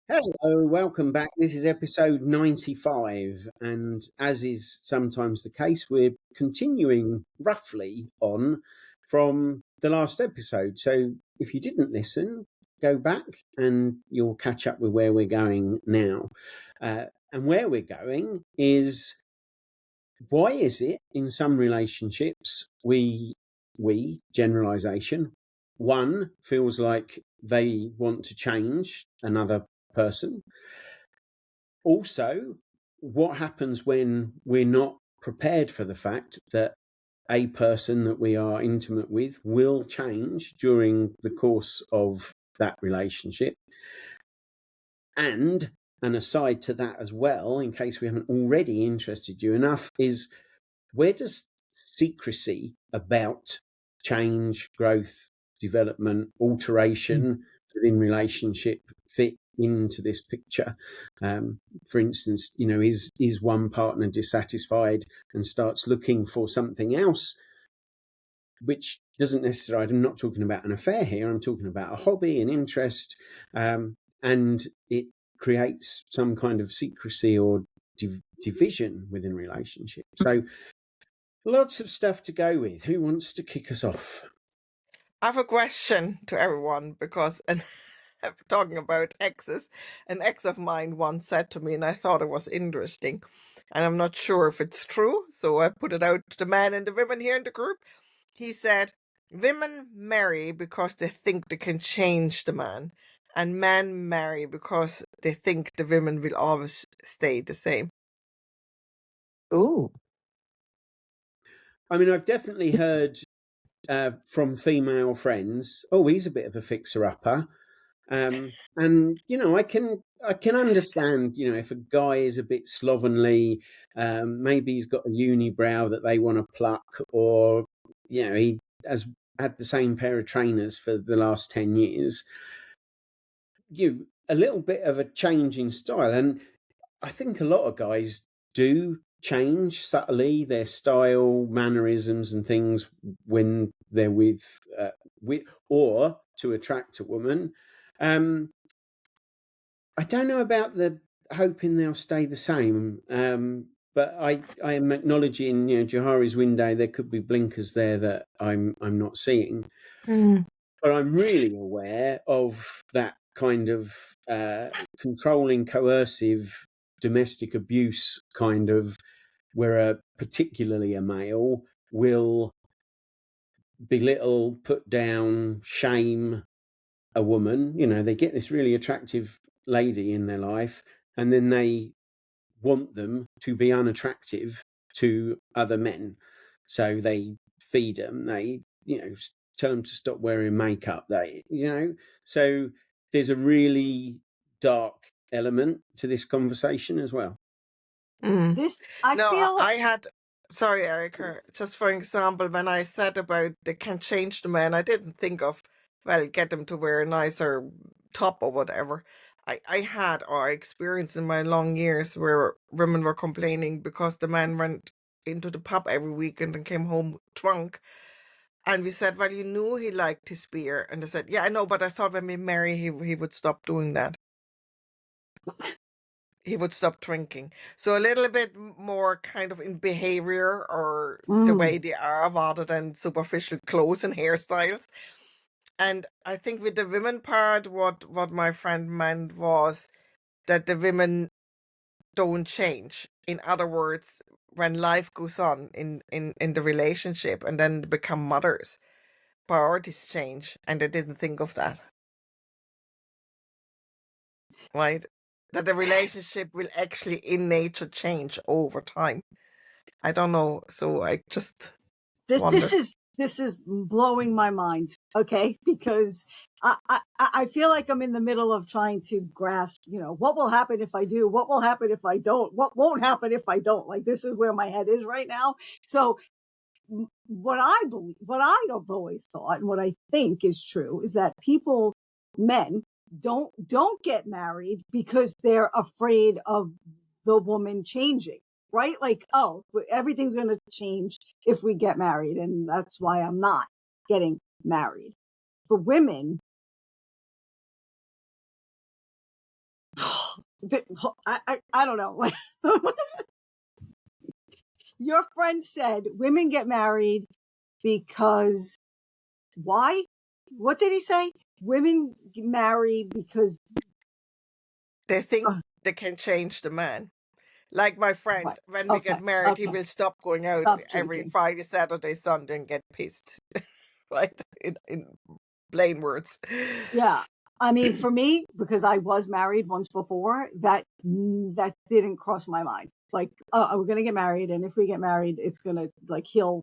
Hello, welcome back. This is episode 95, and as is sometimes the case, we're continuing roughly on from the last episode. So if you didn't listen, go back and you'll catch up with where we're going now. And where we're going is, why is it in some relationships we generalization, one feels like they want to change another person? Also, what happens when we're not prepared for the fact that a person that we are intimate with will change during the course of that relationship? And an aside to that as well, in case we haven't already interested you enough, is where does secrecy about change, growth, development, alteration within relationship fit into this picture? For instance, is one partner dissatisfied and starts looking for something else, which doesn't necessarily, I'm not talking about an affair here, I'm talking about a hobby, an interest, and it creates some kind of secrecy or division within relationship. So lots of stuff to go with. Who wants to kick us off? I have a question to everyone because talking about exes, an ex of mine once said to me, and I thought it was interesting, and I'm not sure if it's true, so I put it out to the men and the women here in the group. He said, women marry because they think they can change the man, and men marry because they think the women will always stay the same. Ooh. I mean, I've definitely heard from female friends, oh, he's a bit of a fixer-upper. And I can understand, if a guy is a bit slovenly, maybe he's got a unibrow that they want to pluck, or he has had the same pair of trainers for the last 10 years. A little bit of a change in style, and I think a lot of guys do change subtly their style, mannerisms, and things when they're with or to attract a woman. I don't know about the hoping they'll stay the same, but I am acknowledging, Johari's window. There could be blinkers there that I'm not seeing, but I'm really aware of that kind of controlling, coercive, domestic abuse kind of, where particularly a male will belittle, put down, shame a woman. They get this really attractive lady in their life, and then they want them to be unattractive to other men. So they feed them, they, tell them to stop wearing makeup. So there's a really dark element to this conversation as well. Sorry, Erica, just for example, when I said about they can change the man, I didn't think of, well, get them to wear a nicer top or whatever. I had or experienced in my long years where women were complaining because the man went into the pub every weekend and came home drunk. And we said, well, you knew he liked his beer. And they said, yeah, I know, but I thought when we marry, he would stop doing that. He would stop drinking. So a little bit more kind of in behavior or the way they are rather than superficial clothes and hairstyles. And I think with the women part, what my friend meant was that the women don't change. In other words, when life goes on in the relationship and then they become mothers, priorities change, and they didn't think of that. Right? That the relationship will actually in nature change over time. I don't know. So I just this is blowing my mind, okay? Because I feel like I'm in the middle of trying to grasp, what will happen if I do? What will happen if I don't? What won't happen if I don't? Like, this is where my head is right now. So what I believe, what I have always thought, and what I think is true, is that men don't get married because they're afraid of the woman changing, right? Like, oh, everything's going to change if we get married, and that's why I'm not getting married. For women, I don't know. Your friend said women get married because why? What did he say? Women get married because They think they can change the man. Like my friend, what? when we get Okay, married, he will stop going out stop every drinking. Friday, Saturday, Sunday and get pissed. Right? In plain words. Yeah. I mean, for me, because I was married once before, that didn't cross my mind. Like, oh, we're gonna get married, and if we get married, it's gonna like heal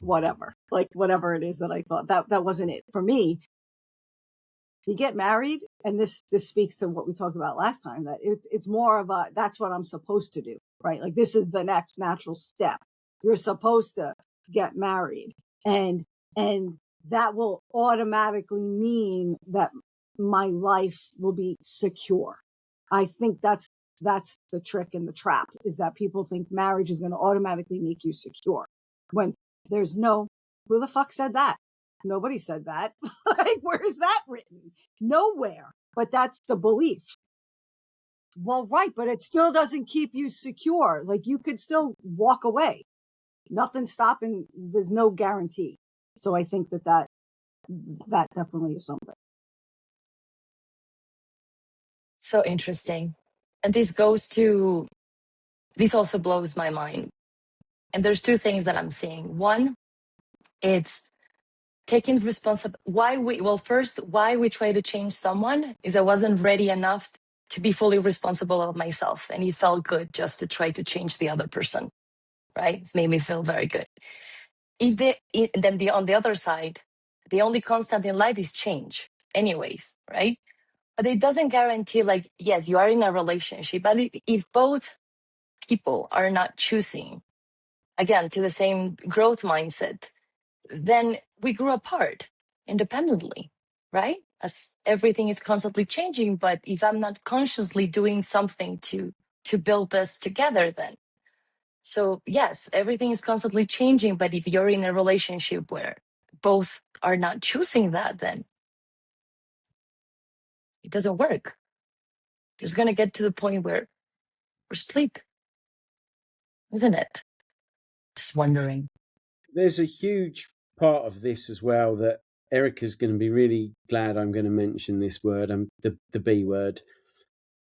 whatever, like whatever it is that I thought. That wasn't it for me. You get married, and this speaks to what we talked about last time. That it's more of a that's what I'm supposed to do, right? Like this is the next natural step. You're supposed to get married, and that will automatically mean that my life will be secure. I think that's the trick and the trap is that people think marriage is going to automatically make you secure when there's no, who the fuck said that? Nobody said that. Like, where is that written? Nowhere. But that's the belief. Well, right, but it still doesn't keep you secure. Like you could still walk away. Nothing's stopping. There's no guarantee. So I think that definitely is something. So interesting. And this also blows my mind. And there's two things that I'm seeing. One, it's taking why we try to change someone is I wasn't ready enough to be fully responsible of myself. And it felt good just to try to change the other person, right? It's made me feel very good. On the other side, the only constant in life is change anyways, right? But it doesn't guarantee, like, yes, you are in a relationship, but if both people are not choosing, again, to the same growth mindset, then we grew apart independently, right? As everything is constantly changing, but if I'm not consciously doing something to build this together, then. So yes, everything is constantly changing, but if you're in a relationship where both are not choosing that, then it doesn't work. There's going to get to the point where we're split, isn't it? Just wondering. There's a huge part of this as well that Erica's going to be really glad I'm going to mention this word, the B word,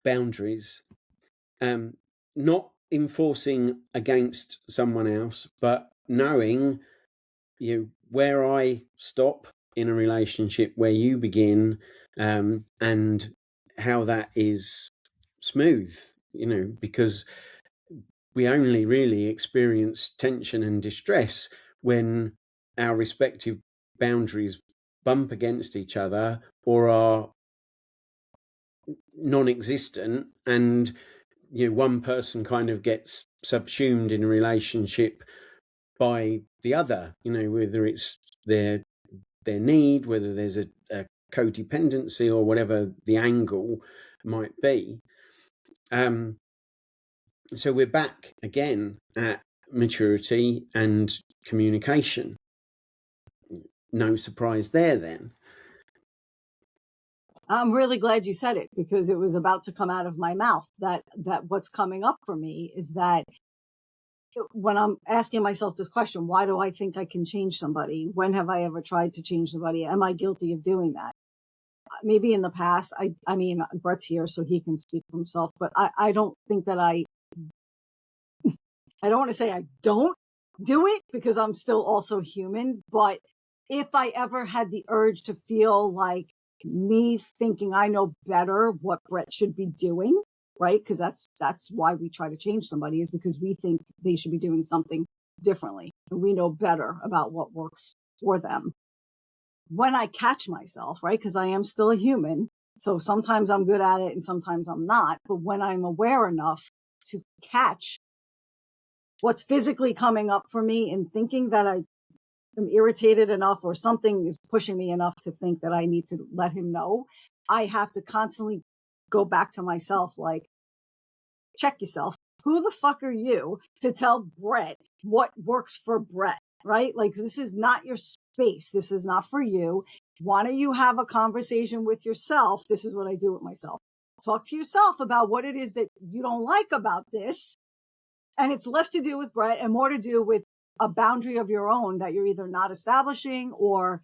boundaries. Not enforcing against someone else, but knowing where I stop in a relationship, where you begin, and how that is smooth, because we only really experience tension and distress when our respective boundaries bump against each other or are non-existent, and one person kind of gets subsumed in a relationship by the other, whether it's their need, whether there's a codependency or whatever the angle might be. So we're back again at maturity and communication. No surprise there then. I'm really glad you said it because it was about to come out of my mouth that what's coming up for me is that when I'm asking myself this question, why do I think I can change somebody? When have I ever tried to change somebody? Am I guilty of doing that? Maybe in the past. I mean, Brett's here so he can speak for himself, but I don't think that I don't want to say I don't do it because I'm still also human. But if I ever had the urge to feel like me thinking I know better what Brett should be doing, right? Because that's why we try to change somebody is because we think they should be doing something differently. And we know better about what works for them. When I catch myself, right? Because I am still a human. So sometimes I'm good at it and sometimes I'm not. But when I'm aware enough to catch what's physically coming up for me and thinking that I am irritated enough or something is pushing me enough to think that I need to let him know, I have to constantly go back to myself, like, check yourself. Who the fuck are you to tell Brett what works for Brett, right? Like, this is not your space. This is not for you. Why don't you have a conversation with yourself? This is what I do with myself. talk to yourself about what it is that you don't like about this. And it's less to do with Brett and more to do with a boundary of your own that you're either not establishing, or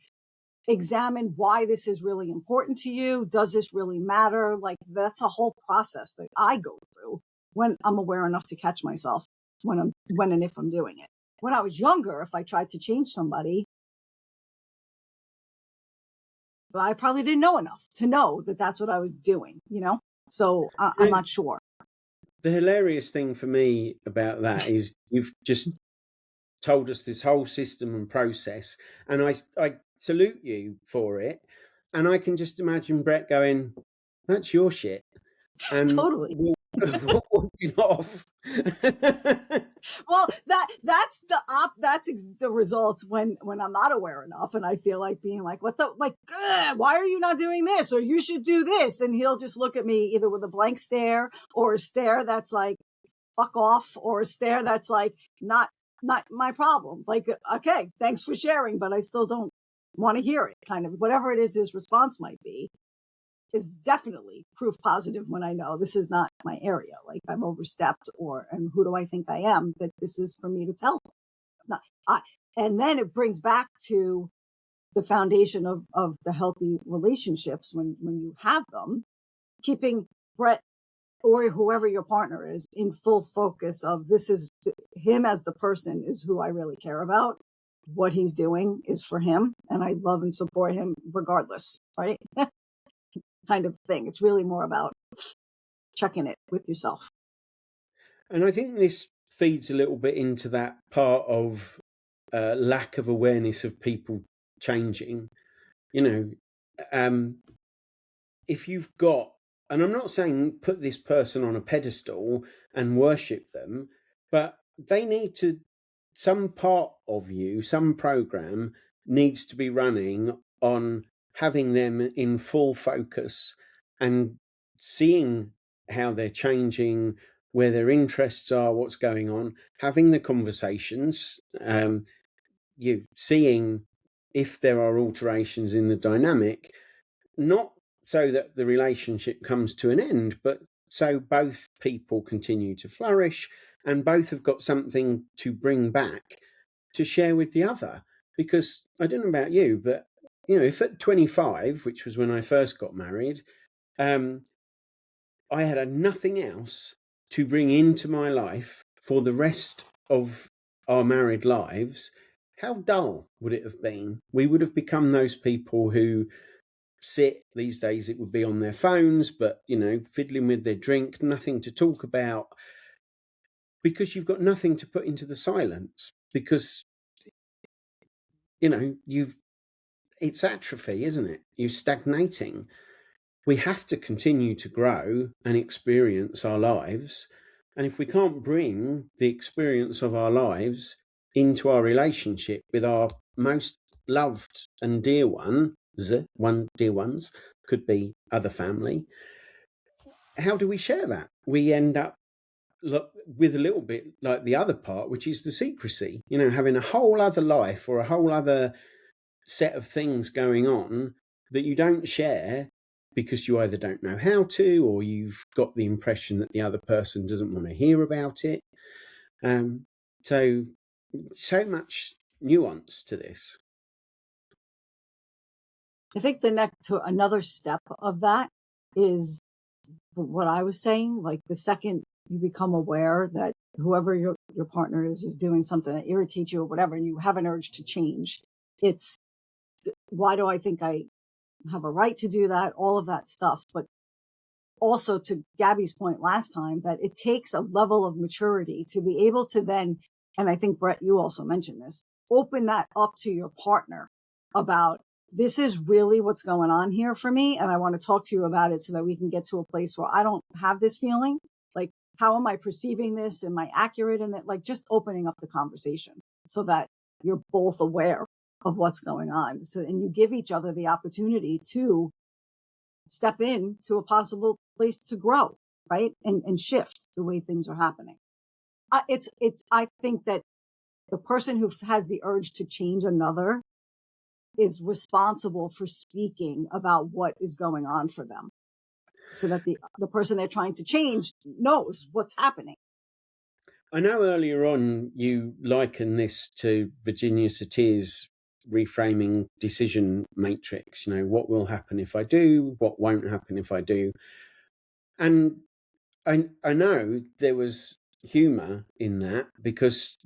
examine why this is really important to you. Does this really matter? Like, that's a whole process that I go through when I'm aware enough to catch myself when and if I'm doing it. When I was younger, if I tried to change somebody, but I probably didn't know enough to know that that's what I was doing, So I'm not sure. The hilarious thing for me about that is you've just told us this whole system and process, and I salute you for it. And I can just imagine Brett going, "That's your shit," and Totally. walking off. Well, that's the result when I'm not aware enough, and I feel like being like, why are you not doing this, or you should do this, and he'll just look at me either with a blank stare, or a stare that's like, fuck off, or a stare that's like, not my problem. Like, okay, thanks for sharing, but I still don't want to hear it. Kind of whatever it is his response might be is definitely proof positive when I know this is not my area. Like, I've overstepped, and who do I think I am that this is for me to tell them? It's not. And then it brings back to the foundation of the healthy relationships when you have them, keeping Brett or whoever your partner is in full focus of, this is him as the person is who I really care about. What he's doing is for him, and I love and support him regardless, right? Kind of thing. It's really more about checking it with yourself. And I think this feeds a little bit into that part of lack of awareness of people changing. If you've got, and I'm not saying put this person on a pedestal and worship them, but they need to, some part of you, some program needs to be running on having them in full focus and seeing how they're changing, where their interests are, what's going on, having the conversations, you seeing if there are alterations in the dynamic, not so that the relationship comes to an end, but so both people continue to flourish and both have got something to bring back to share with the other. Because I don't know about you, but if at 25, which was when I first got married, I had nothing else to bring into my life for the rest of our married lives, how dull would it have been? We would have become those people who sit, these days it would be on their phones, but fiddling with their drink, nothing to talk about, because you've got nothing to put into the silence, because it's atrophy, isn't it? You're stagnating. We have to continue to grow and experience our lives, and if we can't bring the experience of our lives into our relationship with our most loved and dear dear ones, could be other family, how do we share that? We end up with a little bit like the other part, which is the secrecy, having a whole other life or a whole other set of things going on that you don't share because you either don't know how to, or you've got the impression that the other person doesn't want to hear about it. So much nuance to this. I think another step of that is what I was saying. Like, the second you become aware that whoever your partner is doing something that irritates you or whatever, and you have an urge to change, it's, why do I think I have a right to do that? All of that stuff. But also, to Gabby's point last time, that it takes a level of maturity to be able to then, and I think Brett, you also mentioned this, open that up to your partner about, this is really what's going on here for me, and I want to talk to you about it so that we can get to a place where I don't have this feeling. Like, how am I perceiving this? Am I accurate in it? Like, just opening up the conversation so that you're both aware of what's going on. So, and you give each other the opportunity to step in to a possible place to grow, right? And shift the way things are happening. I think that the person who has the urge to change another is responsible for speaking about what is going on for them. so that the person they're trying to change knows what's happening. I know earlier on you liken this to Virginia Satir's reframing decision matrix. What will happen if I do? What won't happen if I do? And I know there was humour in that because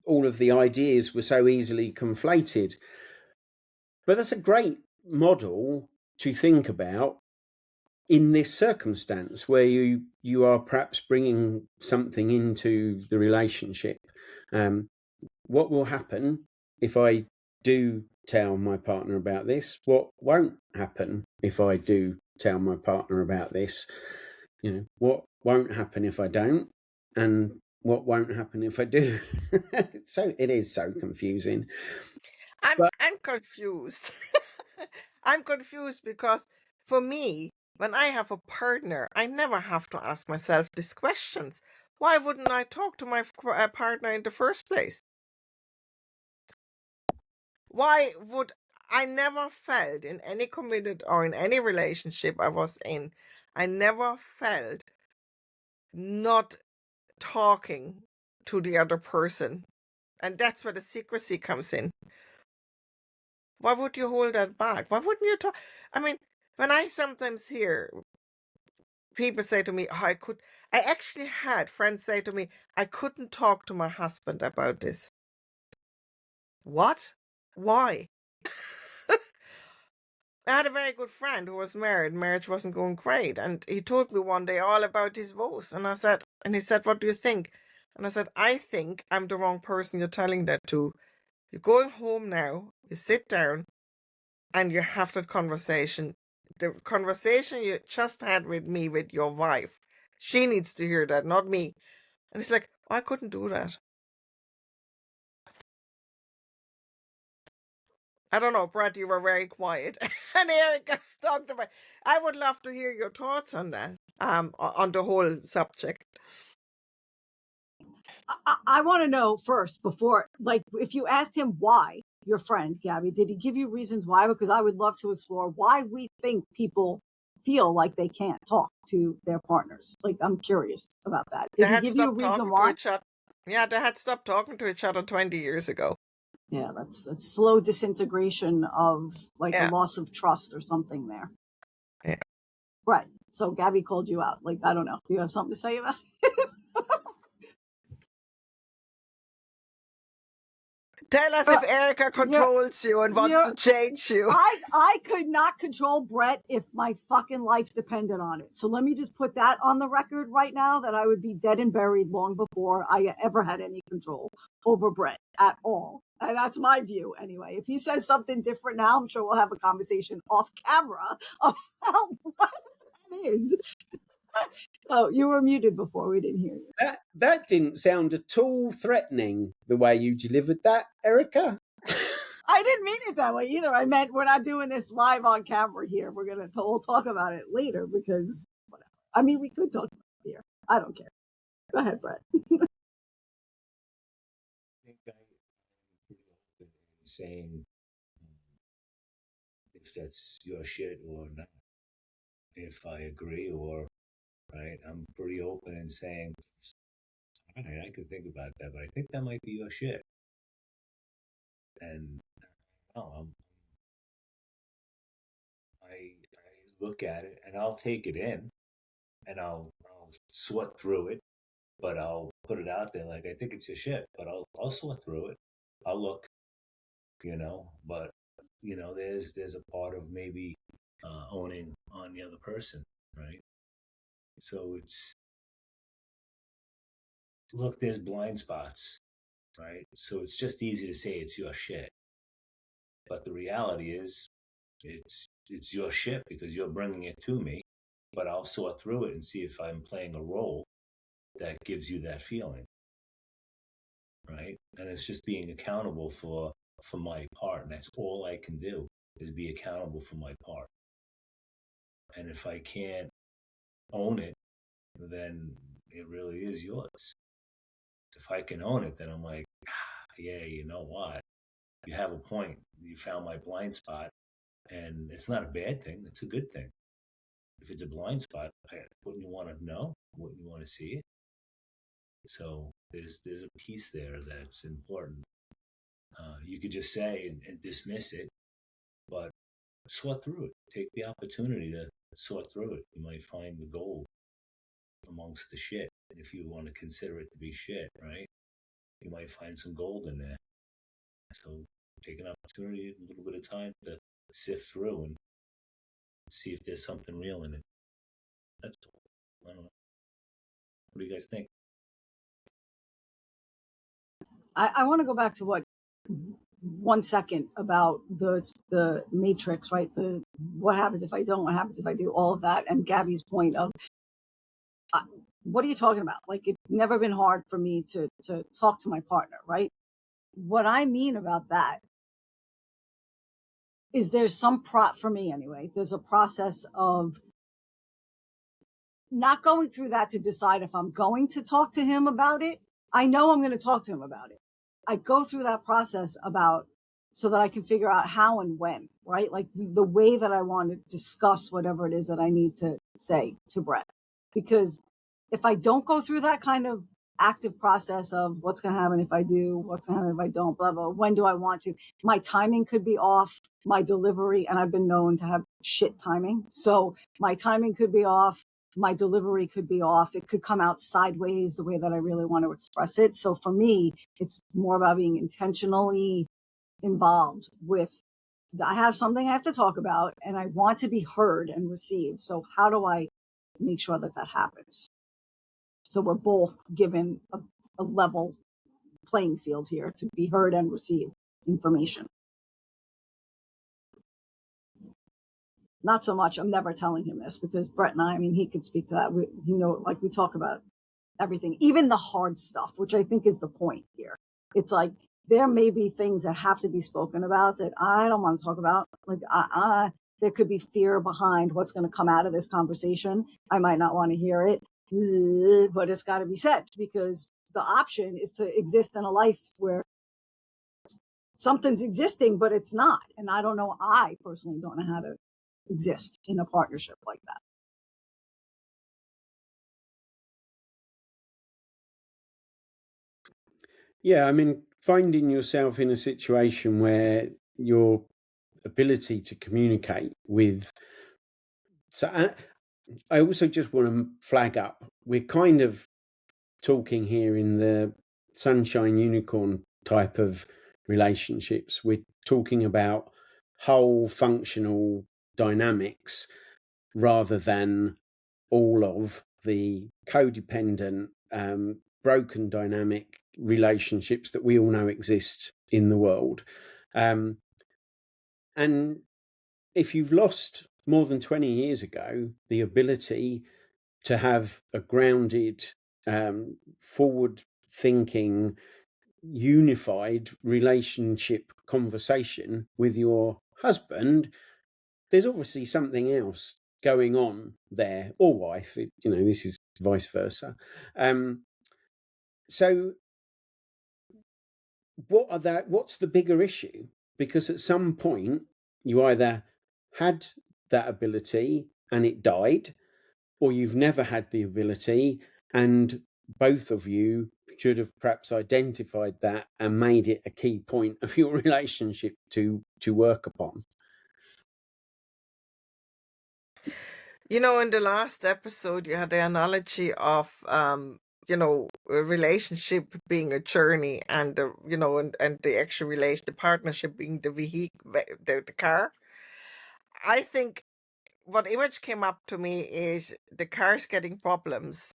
all of the ideas were so easily conflated. But that's a great model to think about in this circumstance where you are perhaps bringing something into the relationship. What will happen if I do tell my partner about this? What won't happen if I do tell my partner about this? What won't happen if I don't? And what won't happen if I do? So it is so confusing. I'm confused. I'm confused because for me, when I have a partner, I never have to ask myself these questions. Why wouldn't I talk to my partner in the first place? Why would I never felt in any committed or in any relationship I was in, I never felt not talking to the other person. And that's where the secrecy comes in. Why would you hold that back? Why wouldn't you talk? I mean, when I sometimes hear people say to me, I actually had friends say to me, I couldn't talk to my husband about this. What? Why? I had a very good friend who was married. Marriage wasn't going great. And he told me one day all about his woes. And he said, what do you think? And I said, I think I'm the wrong person you're telling that to. You're going home now, you sit down, and you have that conversation. The conversation you just had with me, with your wife, she needs to hear that, not me. And he's like, I couldn't do that. I don't know, Brett, you were very quiet. And Erica talked about. I would love to hear your thoughts on that, on the whole subject. I want to know first before, like, if you asked him why, your friend Gabby, did he give you reasons why? Because I would love to explore why we think people feel like they can't talk to their partners. Like, I'm curious about that. Did he give you a reason why? Yeah, they had stopped talking to each other 20 years ago. Yeah, that's slow disintegration of a loss of trust or something there. Yeah. Right. So Gabby called you out. Like, I don't know. Do you have something to say about this? Tell us if Erica controls you and wants to change you. I could not control Brett if my fucking life depended on it. So let me just put that on the record right now, that I would be dead and buried long before I ever had any control over Brett at all. And that's my view anyway. If he says something different now, I'm sure we'll have a conversation off camera about what that is. Oh, you were muted before. We didn't hear you. That didn't sound at all threatening, the way you delivered that, Erica. I didn't mean it that way either. I meant we're not doing this live on camera here. We'll talk about it later because whatever. I mean, we could talk about it here. I don't care. Go ahead, Brett. I think I'm saying if that's your shit or not. If I agree or right, I'm pretty open in saying, all right, I could think about that, but I think that might be your shit. And I look at it and I'll take it in and I'll sort through it, but I'll put it out there like I think it's your shit, but I'll sort through it. I'll look, but there's a part of maybe owning on the other person, right? So look, there's blind spots, right? So it's just easy to say it's your shit, but the reality is it's your shit because you're bringing it to me, but I'll sort through it and see if I'm playing a role that gives you that feeling, right? And it's just being accountable for my part, and that's all I can do is be accountable for my part. And if I can't own it, then it really is yours. If I can own it, then I'm like, yeah, you know what? You have a point. You found my blind spot, and it's not a bad thing. It's a good thing. if it's a blind spot, wouldn't you want to know? Wouldn't you want to see it? So there's a piece there that's important. You could just say and dismiss it, but sort through it. Take the opportunity to sort through it. You might find the gold amongst the shit. If you want to consider it to be shit, right? You might find some gold in there. So take an opportunity, a little bit of time to sift through and see if there's something real in it. That's all. I don't know. What do you guys think? I want to go back to what 1 second about the matrix, right? The what happens if I don't, what happens if I do, all of that, and Gabby's point of what are you talking about? Like, it's never been hard for me to talk to my partner, right? What I mean about that is there's some for me anyway, there's a process of not going through that to decide if I'm going to talk to him about it. I know I'm going to talk to him about it. I go through that process so that I can figure out how and when, right? Like the way that I want to discuss whatever it is that I need to say to Brett. Because if I don't go through that kind of active process of what's going to happen if I do, what's going to happen if I don't, blah, blah, when do I want to, my timing could be off, my delivery, and I've been known to have shit timing. So my timing could be off. My delivery could be off. It could come out sideways the way that I really want to express it. So for me, it's more about being intentionally involved with, I have something I have to talk about and I want to be heard and received. So how do I make sure that that happens? So we're both given a level playing field here to be heard and receive information. Not so much, I'm never telling him this because Brett and I mean, he could speak to that. We talk about everything, even the hard stuff, which I think is the point here. It's like, there may be things that have to be spoken about that I don't want to talk about. Like, there could be fear behind what's going to come out of this conversation. I might not want to hear it, but it's got to be said because the option is to exist in a life where something's existing, but it's not. And I don't know, I personally don't know how to exist in a partnership like that. Yeah, I mean, finding yourself in a situation where your ability to communicate with. So I also just want to flag up, we're kind of talking here in the sunshine unicorn type of relationships. We're talking about whole functional dynamics rather than all of the codependent, broken dynamic relationships that we all know exist in the world. And if you've lost more than 20 years ago the ability to have a grounded, forward thinking, unified relationship conversation with your husband, there's obviously something else going on there, or wife. This is vice versa. So what's the bigger issue? Because at some point you either had that ability and it died, or you've never had the ability and both of you should have perhaps identified that and made it a key point of your relationship to work upon. In the last episode, you had the analogy of, a relationship being a journey and, and the actual the partnership being the vehicle, the car. I think what image came up to me is the car's getting problems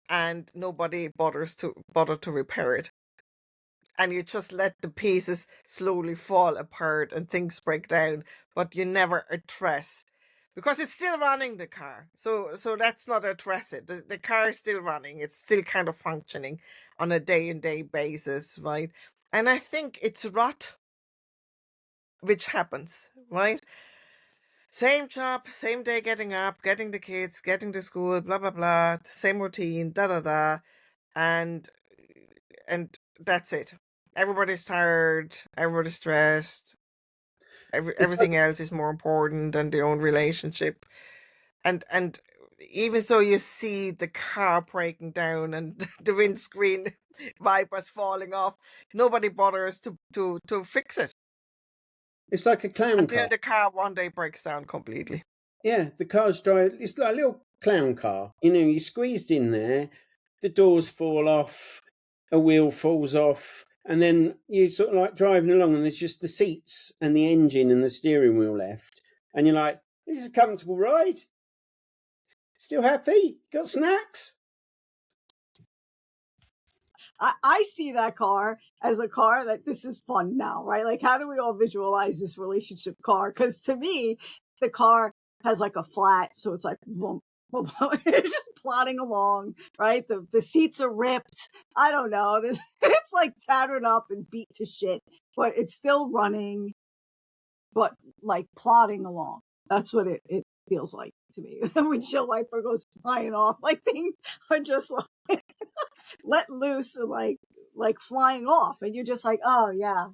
and nobody bother to repair it. And you just let the pieces slowly fall apart and things break down, but you never address because it's still running the car. So let's not address it. The car is still running. It's still kind of functioning on a day-to-day basis, right? And I think it's rot, which happens, right? Same job, same day getting up, getting the kids, getting to school, blah, blah, blah, same routine, da, da, da. And that's it. Everybody's tired, everybody's stressed, everything else is more important than their own relationship. and even so, you see the car breaking down and the windscreen wipers falling off. Nobody bothers to fix it It's like a clown until car. the car one day breaks down completely. Yeah, the car's drive. It's like a little clown car. You know, you're squeezed in there, the doors fall off, a wheel falls off, and then you sort of like driving along, and there's just the seats and the engine and the steering wheel left, and you're like, "This is a comfortable ride. Still happy? Got snacks?" I see that car as a car that this is fun now, right? Like, how do we all visualize this relationship car? Because to me, the car has like a flat, so it's like boom, boom, boom. It's just plodding along, right? The seats are ripped. I don't know. It's like tattered up and beat to shit, but it's still running, but like plodding along. That's what it feels like to me. The windshield wiper goes flying off. Like, things are just like let loose and like flying off, and you're just like, oh yeah,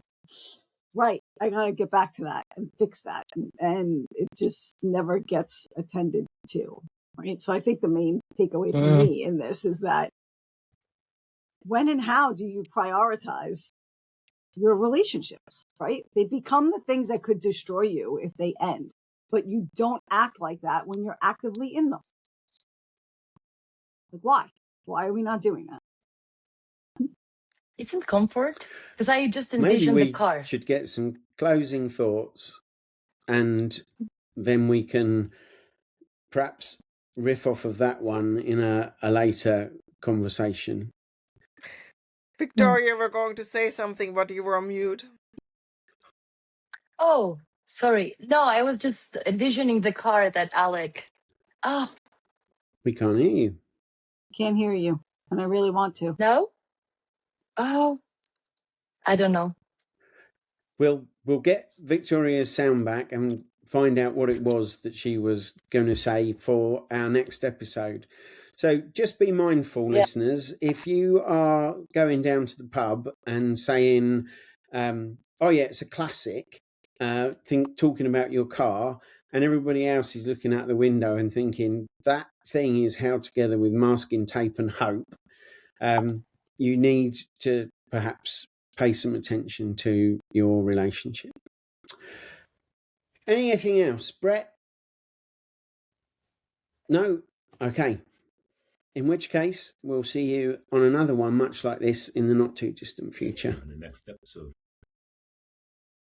right, I gotta get back to that and fix that, and it just never gets attended to, right? So I think the main takeaway for me in this is that when and how do you prioritize your relationships, right? They become the things that could destroy you if they end, but you don't act like that when you're actively in them. Like, why are we not doing that? Isn't comfort? Because I just Maybe envisioned the we car. should get some closing thoughts, and then we can perhaps riff off of that one in a later conversation. Victoria, we're going to say something, but you were on mute. Oh, sorry. No, I was just envisioning the car that Alec. Oh, We can't hear you. Can't hear you, and I really want to. no? Oh, I don't know. We'll get Victoria's sound back and find out what it was that she was going to say for our next episode. So just be mindful, listeners, if you are going down to the pub and saying, oh yeah, it's a classic, talking about your car, and everybody else is looking out the window and thinking that thing is held together with masking tape and hope, you need to perhaps pay some attention to your relationship. Anything else, Brett? No? Okay. In which case, we'll see you on another one much like this in the not too distant future. In the next episode.